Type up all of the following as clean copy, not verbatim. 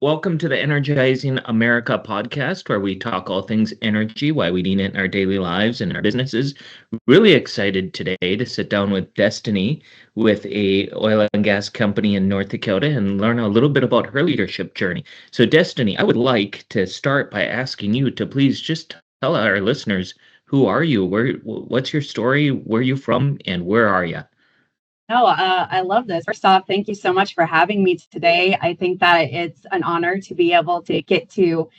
Welcome to the Energizing America podcast, where we talk all things energy, why we need it in our daily lives and our businesses. Really excited today to sit down with Destiny with a oil and gas company in North Dakota and learn a little bit about her leadership journey. So Destiny, I would like to start by asking you to please just tell our listeners, who are you? What's your story? Where are you from and where are you? I love this. First off, thank you so much for having me today. I think that it's an honor to be able to get to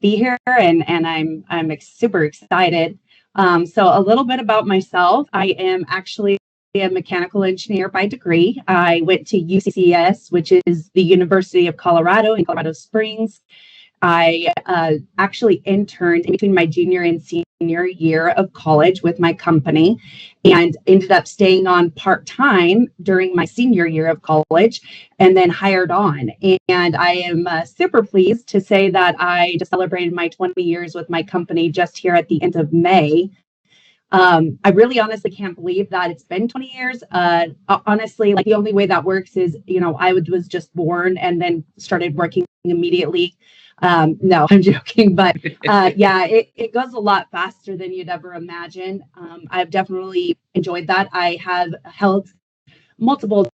be here, and I'm super excited. So a little bit about myself. I am actually a mechanical engineer by degree. I went to UCS, which is the University of Colorado in Colorado Springs. I actually interned in between my junior and senior year of college with my company and ended up staying on part-time during my senior year of college and then hired on. And I am super pleased to say that I just celebrated my 20 years with my company just here at the end of May. I really honestly can't believe that it's been 20 years. Honestly, like the only way that works is, I was just born and then started working immediately. No, I'm joking, but yeah, it goes a lot faster than you'd ever imagine. I've definitely enjoyed that. I have held multiple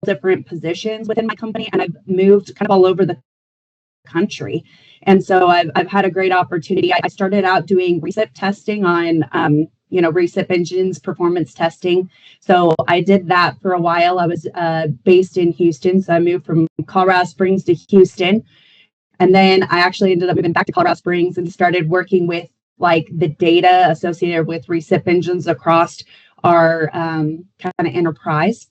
different positions within my company, and I've moved kind of all over the country. And so I've had a great opportunity. I started out doing recip testing on, recip engines, performance testing. So I did that for a while. I was based in Houston. So I moved from Colorado Springs to Houston. And then I actually ended up moving back to Colorado Springs and started working with like the data associated with recip engines across our kind of enterprise.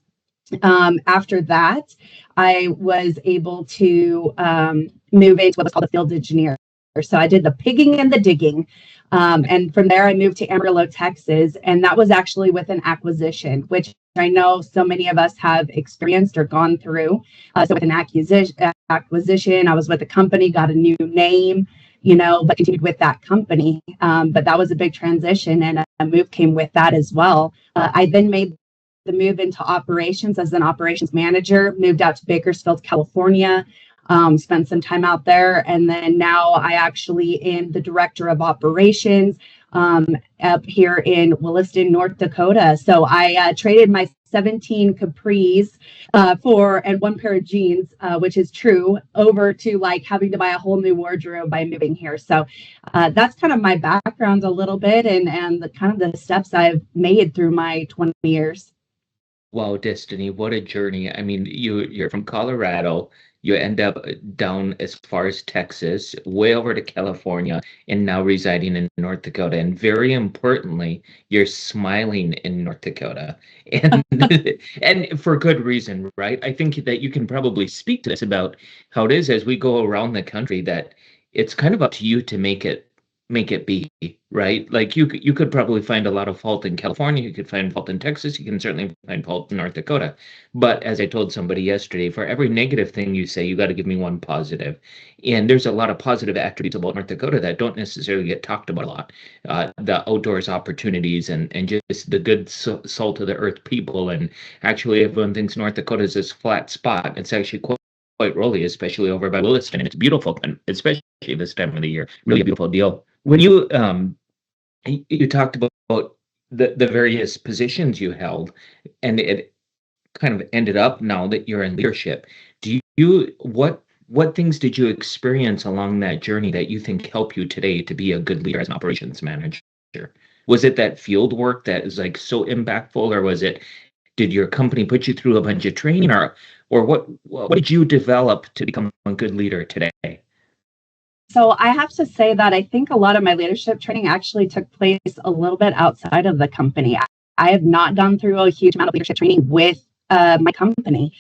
After that, I was able to move into what was called a field engineer. So I did the pigging and the digging. And from there, I moved to Amarillo, Texas. And that was actually with an acquisition, which I know so many of us have experienced or gone through. So with an acquisition, I was with a company, got a new name, but continued with that company. But that was a big transition, and a move came with that as well. I then made the move into operations as an operations manager, moved out to Bakersfield, California, spent some time out there. And then now I actually am the director of operations up here in Williston, North Dakota. So I traded my 17 capris and one pair of jeans, which is true, over to like having to buy a whole new wardrobe by moving here. So that's kind of my background a little bit and the kind of the steps I've made through my 20 years. Wow, Destiny, what a journey. I mean, you're from Colorado, you end up down as far as Texas, way over to California, and now residing in North Dakota. And very importantly, you're smiling in North Dakota. And and for good reason, right? I think that you can probably speak to this about how it is as we go around the country, that it's kind of up to you to make it be, right? Like you could probably find a lot of fault in California, you could find fault in Texas, you can certainly find fault in North Dakota. But as I told somebody yesterday, for every negative thing you say, you got to give me one positive. And there's a lot of positive attributes about North Dakota that don't necessarily get talked about a lot. The outdoors opportunities and just the good salt of the earth people. And actually, everyone thinks North Dakota is this flat spot. It's actually quite rolly, especially over by Williston. And it's beautiful, and especially this time of the year. Really a beautiful deal. When you talked about the various positions you held, and it kind of ended up now that you're in leadership. Do you what things did you experience along that journey that you think help you today to be a good leader as an operations manager? Was it that field work that is like so impactful, or did your company put you through a bunch of training, or what did you develop to become a good leader today? So I have to say that I think a lot of my leadership training actually took place a little bit outside of the company. I have not gone through a huge amount of leadership training with my company,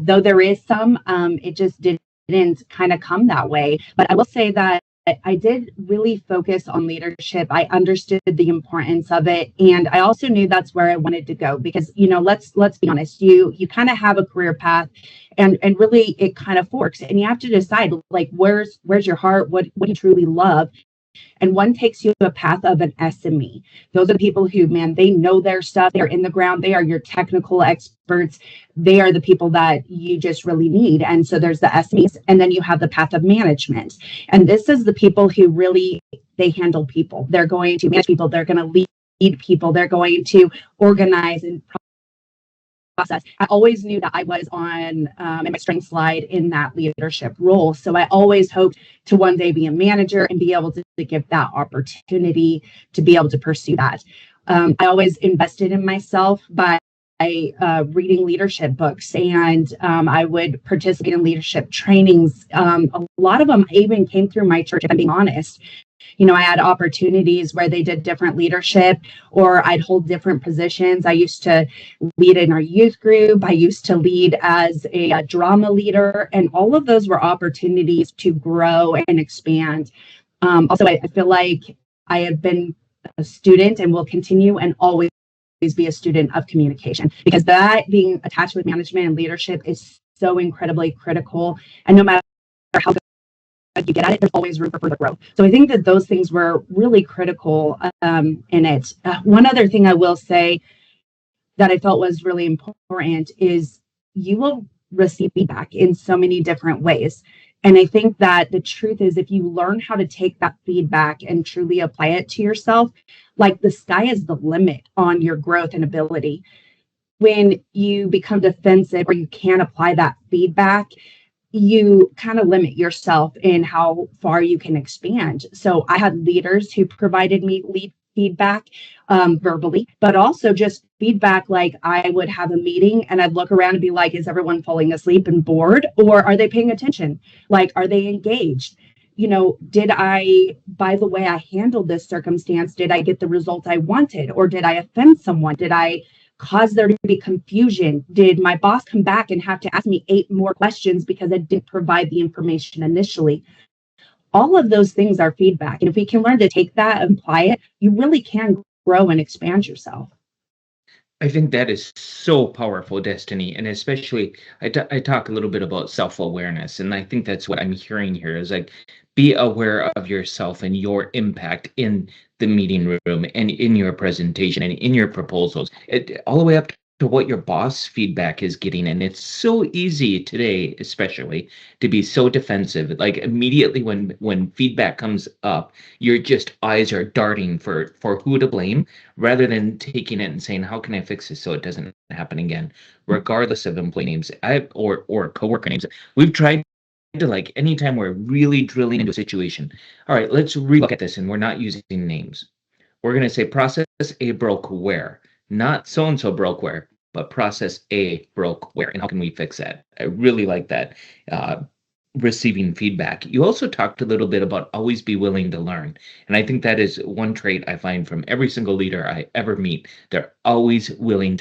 though there is some. It just didn't kind of come that way. But I will say that I did really focus on leadership. I understood the importance of it, and I also knew that's where I wanted to go because let's be honest, you kind of have a career path, and really it kind of forks, and you have to decide like where's your heart, what you truly love, and one takes you a path of an SME. Those are the people who, man, they know their stuff. They're in the ground. They are your technical experts. They are the people that you just really need. And so there's the SMEs, and then you have the path of management. And this is the people who really, they handle people. They're going to manage people. They're going to lead people. They're going to organize and process. I always knew that I was on in my strength slide in that leadership role. So I always hoped to one day be a manager and be able to give that opportunity to be able to pursue that. I always invested in myself by reading leadership books, and I would participate in leadership trainings. A lot of them even came through my church, if I'm being honest. I had opportunities where they did different leadership, or I'd hold different positions. I used to lead in our youth group. I used to lead as a drama leader, and all of those were opportunities to grow and expand. Also, I feel like I have been a student and will continue and always be a student of communication, because that being attached with management and leadership is so incredibly critical. And no matter how you get at it, there's always room for further growth. So I think that those things were really critical in it. One other thing I will say that I felt was really important is you will receive feedback in so many different ways. And I think that the truth is, if you learn how to take that feedback and truly apply it to yourself, like the sky is the limit on your growth and ability. When you become defensive or you can't apply that feedback, you kind of limit yourself in how far you can expand. So I had leaders who provided me lead feedback verbally, but also just feedback. Like I would have a meeting and I'd look around and be like, is everyone falling asleep and bored, or are they paying attention? Like, are they engaged? Did I, by the way I handled this circumstance, did I get the result I wanted, or did I offend someone? Did I cause there to be confusion? Did my boss come back and have to ask me 8 more questions because I didn't provide the information initially? All of those things are feedback. And if we can learn to take that and apply it, you really can grow and expand yourself. I think that is so powerful, Destiny. And especially, I talk a little bit about self-awareness. And I think that's what I'm hearing here is like, be aware of yourself and your impact in the meeting room and in your presentation and in your proposals, all the way up to what your boss feedback is getting. And it's so easy today, especially, to be so defensive. Like immediately when feedback comes up, your just eyes are darting for who to blame, rather than taking it and saying, how can I fix this so it doesn't happen again, regardless of employee names or coworker names. We've tried to, like, anytime we're really drilling into a situation, all right, let's relook at this, and we're not using names. We're going to say process A broke where, not so-and-so broke where, but process A broke where, and how can we fix that? I really like that. Receiving feedback. You also talked a little bit about always be willing to learn. And I think that is one trait I find from every single leader I ever meet. They're always willing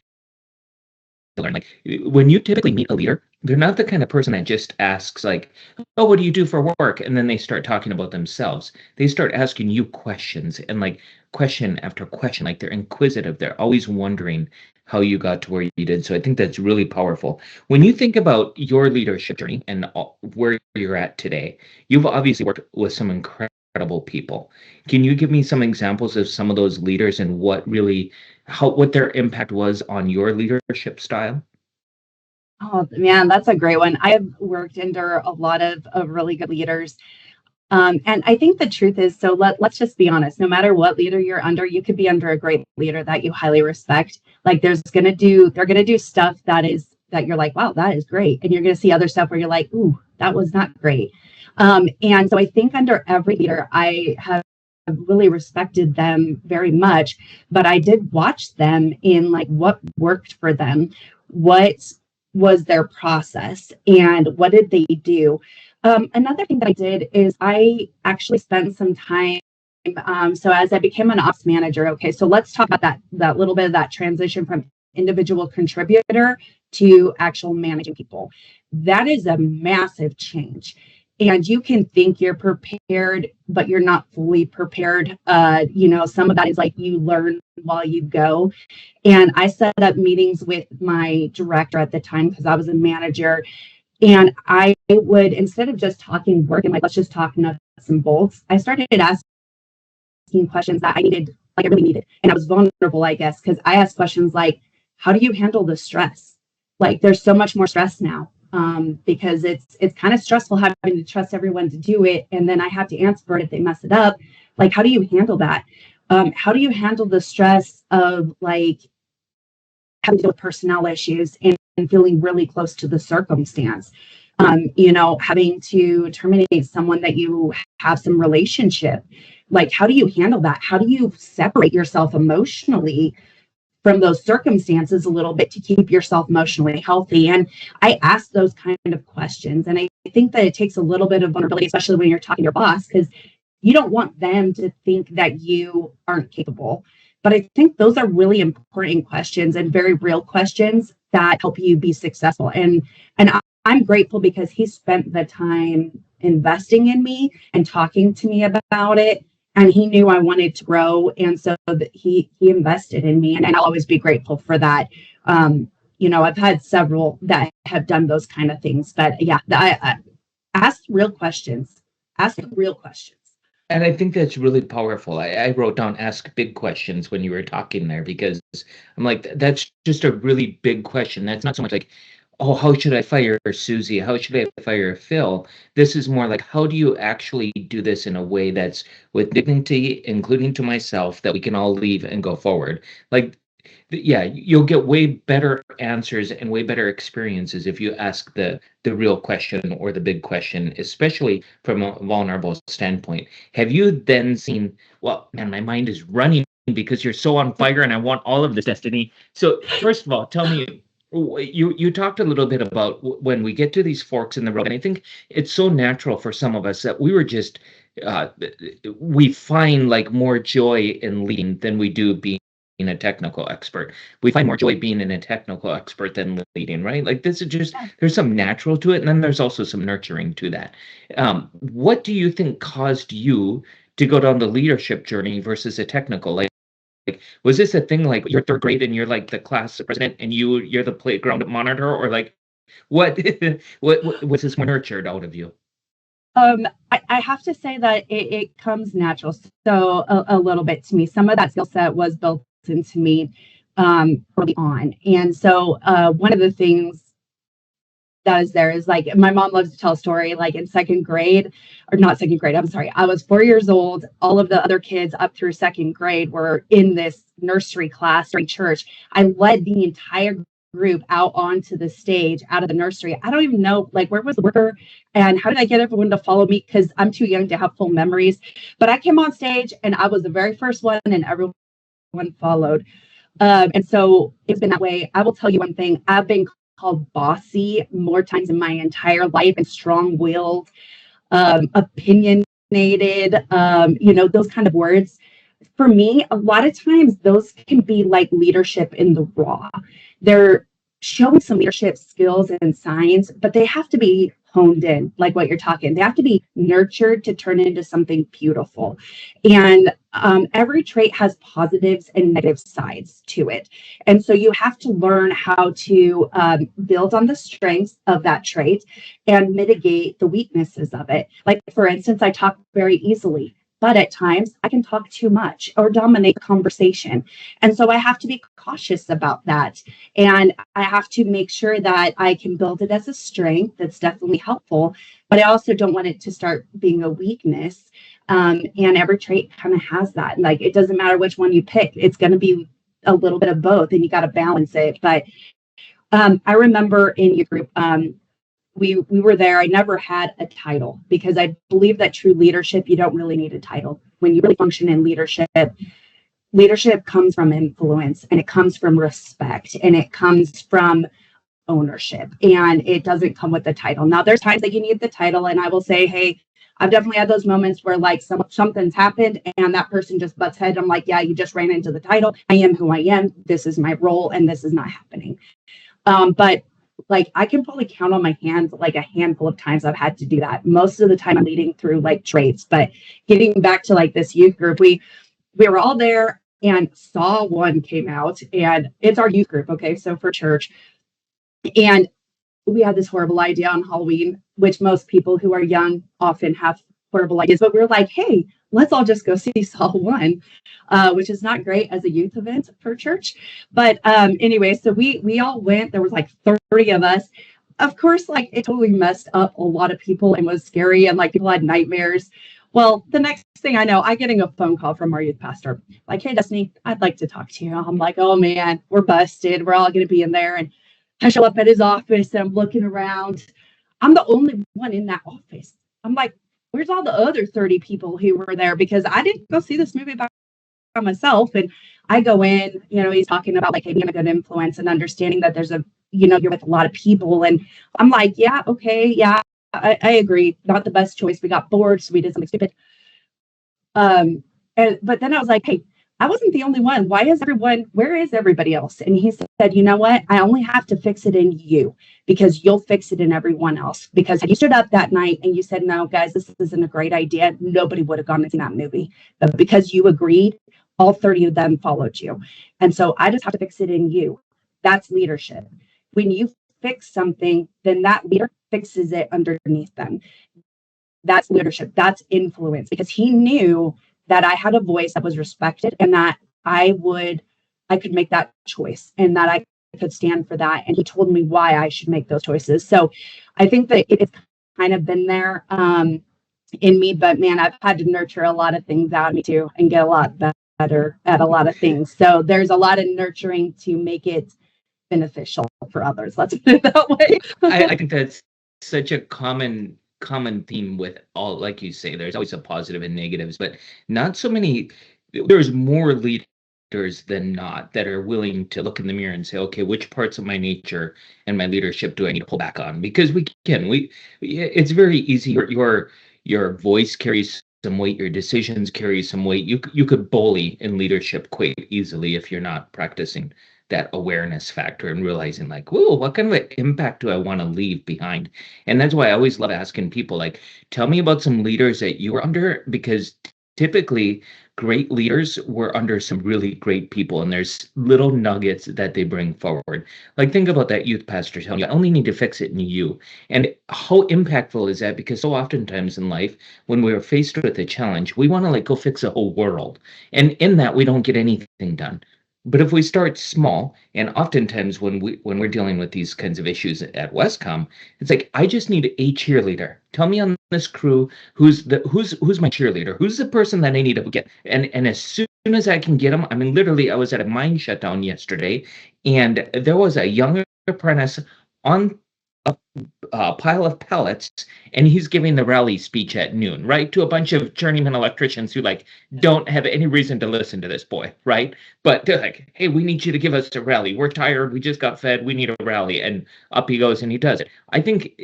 to learn. Like when you typically meet a leader, they're not the kind of person that just asks like, oh, what do you do for work? And then they start talking about themselves. They start asking you questions, and like question after question, like they're inquisitive. They're always wondering how you got to where you did. So I think that's really powerful. When you think about your leadership journey and where you're at today, you've obviously worked with some incredible people. Can you give me some examples of some of those leaders and what their impact was on your leadership style? Oh man, that's a great one. I have worked under a lot of really good leaders. And I think the truth is, so let's just be honest, no matter what leader you're under, you could be under a great leader that you highly respect. Like they're going to do stuff that you're like, wow, that is great. And you're going to see other stuff where you're like, ooh, that was not great. And so I think under every leader, I have really respected them very much, but I did watch them in like what worked for them, what was their process, and what did they do. Another thing that I did is I actually spent some time. So as I became an ops manager, okay, so let's talk about that little bit of that transition from individual contributor to actual managing people. That is a massive change. And you can think you're prepared, but you're not fully prepared. Some of that is like you learn while you go. And I set up meetings with my director at the time because I was a manager. And I would, instead of just talking work and like, let's just talk nuts and bolts, I started asking asking questions that I needed, like I really needed. And I was vulnerable, I guess, because I asked questions like, how do you handle the stress? Like there's so much more stress now, because it's kind of stressful having to trust everyone to do it. And then I have to answer it if they mess it up. Like, how do you handle that? How do you handle the stress of like having to deal with personnel issues and feeling really close to the circumstance? Having to terminate someone that you have some relationship. Like, how do you handle that? How do you separate yourself emotionally from those circumstances a little bit to keep yourself emotionally healthy? And I ask those kind of questions. And I think that it takes a little bit of vulnerability, especially when you're talking to your boss, because you don't want them to think that you aren't capable. But I think those are really important questions and very real questions that help you be successful. And I'm grateful because he spent the time investing in me and talking to me about it. And he knew I wanted to grow. And so that he invested in me. And I'll always be grateful for that. I've had several that have done those kind of things. But yeah, I ask real questions. Ask real questions. And I think that's really powerful. I wrote down ask big questions when you were talking there because I'm like, that's just a really big question. That's not so much like, oh, how should I fire Susie? How should I fire Phil? This is more like, how do you actually do this in a way that's with dignity, including to myself, that we can all leave and go forward? Like, yeah, you'll get way better answers and way better experiences if you ask the real question or the big question, especially from a vulnerable standpoint. Have you then seen, well, man, my mind is running because you're so on fire and I want all of this, Destiny. So first of all, tell me, you talked a little bit about when we get to these forks in the road, and I think it's so natural for some of us that we were just uh, we find like more joy in leading than we do being a technical expert. We find more joy being in a technical expert than leading, right? Like this is just, there's some natural to it, and then there's also some nurturing to that. What do you think caused you to go down the leadership journey versus a technical? Like, was this a thing like you're third grade and you're like the class president and you're the playground monitor, or like what what was this more nurtured out of you? I have to say that it comes natural. So a little bit to me, some of that skill set was built into me early on. And so one of the things that is there is like my mom loves to tell a story like in second grade, or not second grade, I'm sorry, I was 4 years old. All of the other kids up through second grade were in this nursery class during church. I led the entire group out onto the stage out of the nursery. I don't even know like where was the worker and how did I get everyone to follow me, because I'm too young to have full memories. But I came on stage and I was the very first one and everyone followed. And so it's been that way. I will tell you one thing. I've been called bossy more times in my entire life, and strong-willed, opinionated, those kind of words. For me, a lot of times those can be like leadership in the raw. They're showing some leadership skills and signs, but they have to be honed in, like what you're talking. They have to be nurtured to turn into something beautiful. And every trait has positives and negative sides to it. And so you have to learn how to build on the strengths of that trait and mitigate the weaknesses of it. Like, for instance, I talk very easily, but at times I can talk too much or dominate the conversation. And so I have to be cautious about that. And I have to make sure that I can build it as a strength that's definitely helpful, but I also don't want it to start being a weakness. And every trait kind of has that. Like, it doesn't matter which one you pick, it's going to be a little bit of both, and you got to balance it. But I remember in your group, we were there. I never had a title because I believe that true leadership, you don't really need a title. When you really function in leadership, leadership comes from influence, and it comes from respect, and it comes from ownership, and it doesn't come with the title. Now, there's times that you need the title, and I will say, hey, I've definitely had those moments where like something's happened and that person just butts head. I'm like, yeah, you just ran into the title. I am who I am. This is my role, and this is not happening. But like, I can probably count on my hands like a handful of times I've had to do that. Most of the time I'm leading through like traits. But getting back to like this youth group, we were all there, and Saw One came out, and it's our youth group. Okay, so for church, and we had this horrible idea on Halloween, which most people who are young often have horrible ideas. But we were like, hey, let's all just go see Saw 1, which is not great as a youth event for church. But anyway, so we all went. There was like 30 of us. Of course, like it totally messed up a lot of people and was scary, and like people had nightmares. Well, the next thing I know, I getting a phone call from our youth pastor, like, "Hey, Destiny, I'd like to talk to you." I'm like, "Oh man, we're busted. We're all going to be in there." And I show up at his office and I'm looking around. I'm the only one in that office. I'm like, where's all the other 30 people who were there? Because I didn't go see this movie by myself. And I go in, he's talking about like, hey, being a good influence and understanding that there's you're with a lot of people. And I'm like, yeah, okay, yeah, I agree. Not the best choice. We got bored, so we did something stupid. But then I was like, hey, I wasn't the only one. Where is everybody else? And he said, you know what? I only have to fix it in you because you'll fix it in everyone else. Because had you stood up that night and you said, no, guys, this isn't a great idea, nobody would have gone and seen that movie. But because you agreed, all 30 of them followed you. And so I just have to fix it in you. That's leadership. When you fix something, then that leader fixes it underneath them. That's leadership. That's influence, because he knew that I had a voice that was respected and that I could make that choice and that I could stand for that. And he told me why I should make those choices. So I think that it's kind of been there in me, but man, I've had to nurture a lot of things out of me too and get a lot better at a lot of things. So there's a lot of nurturing to make it beneficial for others. Let's put it that way. I think that's such a common theme with all, like you say, there's always a positive and negatives, but not so many. There's more leaders than not that are willing to look in the mirror and say, okay, which parts of my nature and my leadership do I need to pull back on? Because it's very easy. Your voice carries some weight, your decisions carry some weight. You could bully in leadership quite easily if you're not practicing that awareness factor and realizing like, whoa, what kind of an impact do I want to leave behind? And that's why I always love asking people, like, tell me about some leaders that you were under, because typically great leaders were under some really great people, and there's little nuggets that they bring forward. Like, think about that youth pastor telling you, I only need to fix it in you. And how impactful is that? Because so oftentimes in life, when we're faced with a challenge, we want to like go fix the whole world. And in that, we don't get anything done. But if we start small, and oftentimes when we're dealing with these kinds of issues at Wescom, it's like, I just need a cheerleader. Tell me on this crew who's my cheerleader, who's the person that I need to get. And as soon as I can get them, I mean, literally, I was at a mine shutdown yesterday, and there was a young apprentice on pile of pellets, and he's giving the rally speech at noon, right, to a bunch of journeyman electricians who like don't have any reason to listen to this boy, right? But they're like, hey, we need you to give us a rally. We're tired. We just got fed. We need a rally. And up he goes and he does it. I think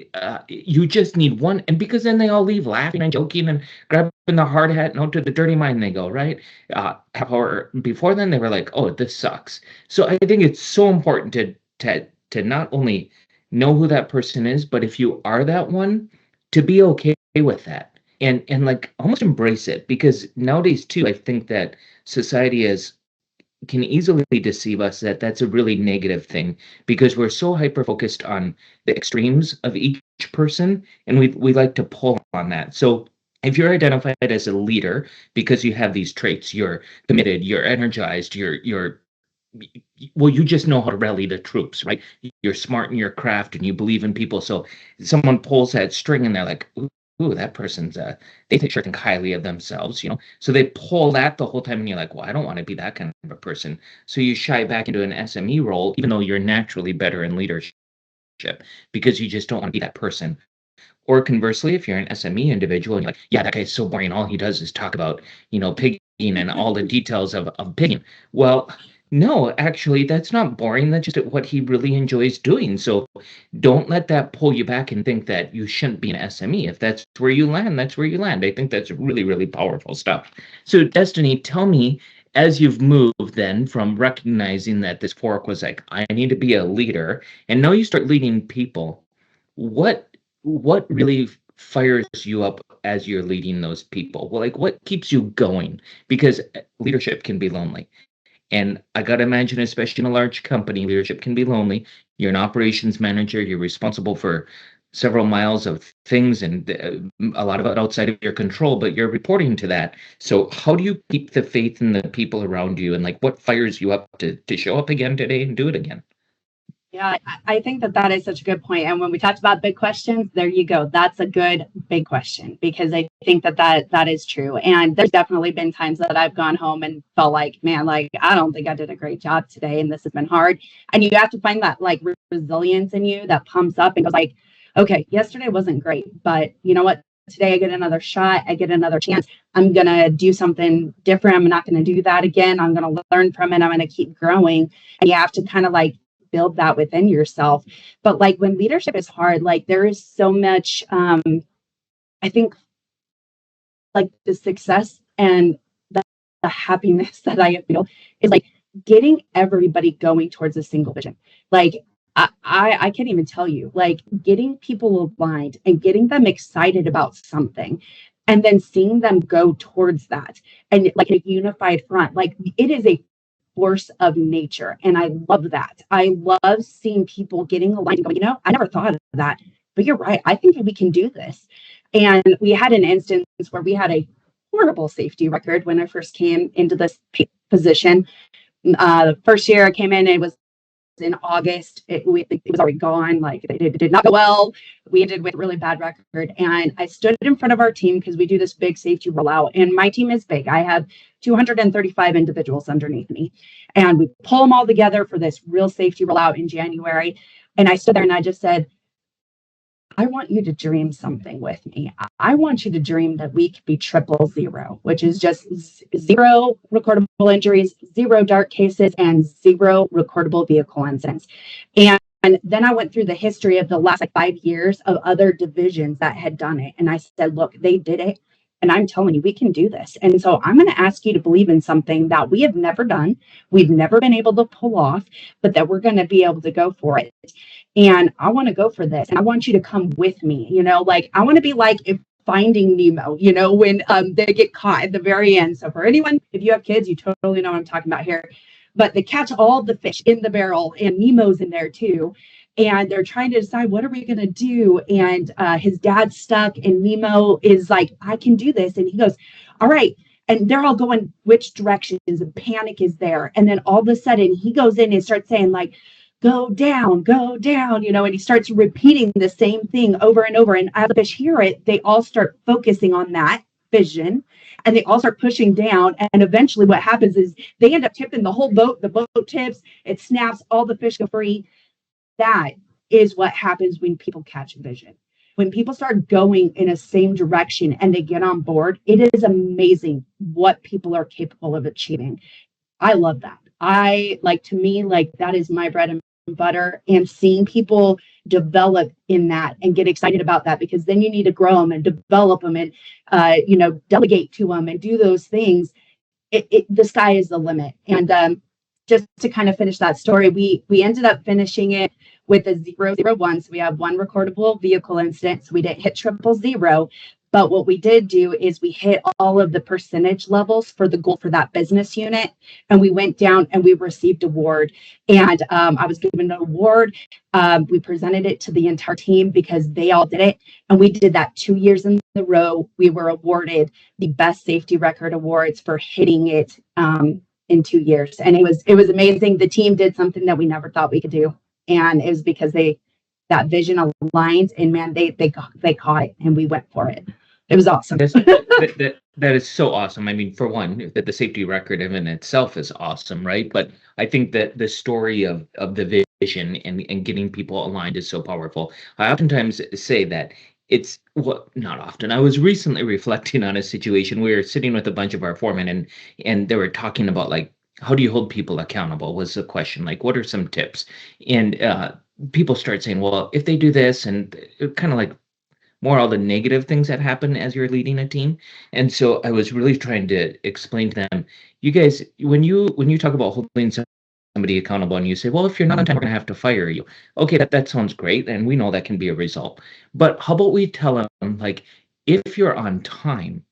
you just need one. And because then they all leave laughing and joking and grabbing the hard hat and out to the dirty mine they go, right? Half hour before then, they were like, oh, this sucks. So I think it's so important to not only know who that person is, but if you are that one, to be okay with that and like almost embrace it. Because nowadays too, I think that society is can easily deceive us that that's a really negative thing, because we're so hyper focused on the extremes of each person, and we like to pull on that. So if you're identified as a leader because you have these traits, you're committed, you're energized, you're well, you just know how to rally the troops, right? You're smart in your craft and you believe in people. So someone pulls that string and they're like, ooh, that person's they sure think highly of themselves. So they pull that the whole time, and you're like, well, I don't want to be that kind of a person. So you shy back into an SME role, even though you're naturally better in leadership, because you just don't want to be that person. Or conversely, if you're an SME individual and you're like, yeah, that guy's so boring. All he does is talk about, pigging and all the details of pigging. Well, no, actually, that's not boring. That's just what he really enjoys doing. So don't let that pull you back and think that you shouldn't be an SME. If that's where you land, that's where you land. I think that's really, really powerful stuff. So, Destiny, tell me, as you've moved then from recognizing that this fork was like, I need to be a leader, and now you start leading people, what what really fires you up as you're leading those people? Well, like what keeps you going? Because leadership can be lonely. And I got to imagine, especially in a large company, leadership can be lonely. You're an operations manager, you're responsible for several miles of things and a lot of it outside of your control, but you're reporting to that. So how do you keep the faith in the people around you, and like what fires you up to show up again today and do it again? Yeah, I think that that is such a good point. And when we talked about big questions, there you go. That's a good big question, because I think that that is true. And there's definitely been times that I've gone home and felt like, man, like I don't think I did a great job today, and this has been hard. And you have to find that like resilience in you that pumps up and goes like, okay, yesterday wasn't great, but you know what? Today I get another shot. I get another chance. I'm gonna do something different. I'm not gonna do that again. I'm gonna learn from it. I'm gonna keep growing. And you have to kind of like build that within yourself. But like when leadership is hard, like there is so much, I think like the success and the happiness that I feel is like getting everybody going towards a single vision. Like I can't even tell you, like getting people aligned and getting them excited about something and then seeing them go towards that and like a unified front. Like it is a force of nature. And I love that. I love seeing people getting aligned and going, you know, I never thought of that, but you're right. I think we can do this. And we had an instance where we had a horrible safety record when I first came into this position. The first year I came in, it was in August. It was already gone. Like it did not go well. We ended with a really bad record. And I stood in front of our team because we do this big safety rollout. And my team is big. I have 235 individuals underneath me. And we pull them all together for this real safety rollout in January. And I stood there and I just said, I want you to dream something with me. I want you to dream that we could be 000, which is just zero recordable injuries, zero dark cases, and zero recordable vehicle incidents. And then I went through the history of the last like 5 years of other divisions that had done it. And I said, look, they did it. And I'm telling you, we can do this. And so I'm going to ask you to believe in something that we have never done, we've never been able to pull off, but that we're going to be able to go for it. And I want to go for this. And I want you to come with me. You know, like I want to be like if Finding Nemo, you know, when they get caught at the very end. So for anyone, if you have kids, you totally know what I'm talking about here. But they catch all the fish in the barrel, and Nemo's in there too. And they're trying to decide, what are we going to do? And his dad's stuck, and Nemo is like, I can do this. And he goes, all right. And they're all going which directions, and panic is there. And then all of a sudden he goes in and starts saying like, go down, you know, and he starts repeating the same thing over and over. And as the fish hear it, they all start focusing on that vision and they all start pushing down. And eventually what happens is they end up tipping the whole boat. The boat tips, it snaps, all the fish go free. That is what happens when people catch vision. When people start going in a same direction and they get on board, it is amazing what people are capable of achieving. I love that. I like, to me, like that is my bread and butter, and seeing people develop in that and get excited about that, because then you need to grow them and develop them and, you know, delegate to them and do those things. The sky is the limit. And just to kind of finish that story, we ended up finishing it with a 001. So we have one recordable vehicle incident. So we didn't hit 000. But what we did do is we hit all of the percentage levels for the goal for that business unit. And we went down and we received award. And I was given an award. We presented it to the entire team because they all did it. And we did that 2 years in a row. We were awarded the best safety record awards for hitting it in 2 years. And it was amazing. The team did something that we never thought we could do. And it was because that vision aligned, and man, they caught it and we went for it. It was awesome. That is so awesome. I mean, for one, that the safety record in itself is awesome, right? But I think that the story of the vision and getting people aligned is so powerful. I oftentimes say that it's well, not often. I was recently reflecting on a situation. We were sitting with a bunch of our foremen, and they were talking about like, how do you hold people accountable was the question. Like, what are some tips? And people start saying, well, if they do this, and kind of like more all the negative things that happen as you're leading a team. And so I was really trying to explain to them, you guys, when you talk about holding somebody accountable and you say, well, if you're not on time, we're going to have to fire you. Okay, that sounds great. And we know that can be a result. But how about we tell them, like, if you're on time,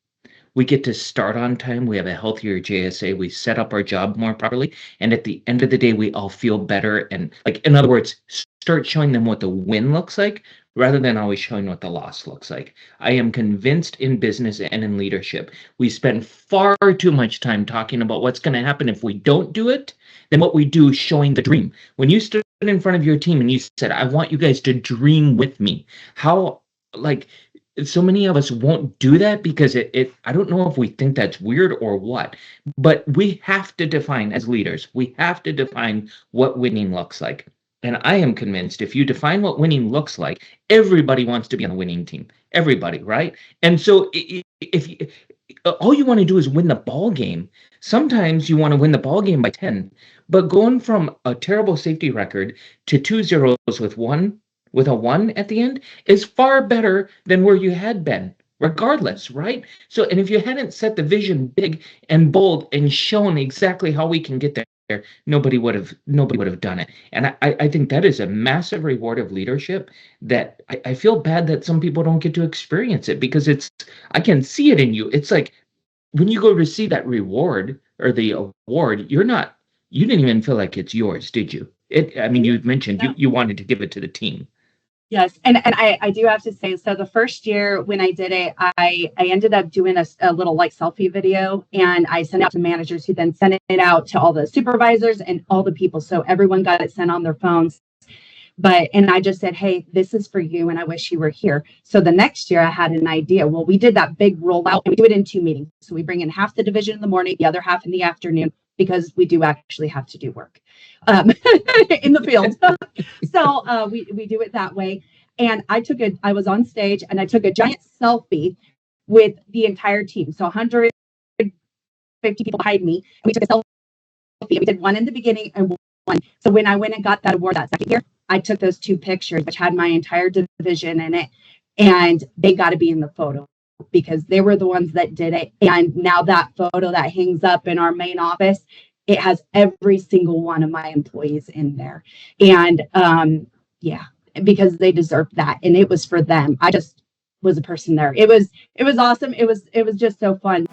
we get to start on time. We have a healthier JSA. We set up our job more properly. And at the end of the day, we all feel better. And like, in other words, start showing them what the win looks like rather than always showing what the loss looks like. I am convinced in business and in leadership, we spend far too much time talking about what's going to happen if we don't do it than what we do showing the dream. When you stood in front of your team and you said, I want you guys to dream with me, how, like, so many of us won't do that because I don't know if we think that's weird or what, but we have to define as leaders, we have to define what winning looks like. And I am convinced if you define what winning looks like, everybody wants to be on a winning team. Everybody, right? And so if you, all you want to do is win the ball game, sometimes you want to win the ball game by 10. But going from a terrible safety record to 2 zeros with a one at the end is far better than where you had been, regardless, right? So, and if you hadn't set the vision big and bold and shown exactly how we can get there, nobody would have done it. And I think that is a massive reward of leadership that I feel bad that some people don't get to experience it because I can see it in you. It's like when you go receive that reward or the award, you didn't even feel like it's yours, did you? I mean, you mentioned you wanted to give it to the team. Yes. And I do have to say, so the first year when I did it, I ended up doing a little like selfie video, and I sent it out to managers who then sent it out to all the supervisors and all the people. So everyone got it sent on their phones. And I just said, hey, this is for you, and I wish you were here. So the next year I had an idea. Well, we did that big rollout, and we do it in 2 meetings. So we bring in half the division in the morning, the other half in the afternoon, because we do actually have to do work in the field. So we do it that way. And I was on stage and I took a giant selfie with the entire team. So 150 people behind me. And we took a selfie. We did one in the beginning and one. So when I went and got that award that second year, I took those 2 pictures, which had my entire division in it. And they got to be in the photo because they were the ones that did it. And now that photo that hangs up in our main office, it has every single one of my employees in there. And yeah, because they deserved that. And it was for them. I just was a person there. It was awesome. It was just so fun.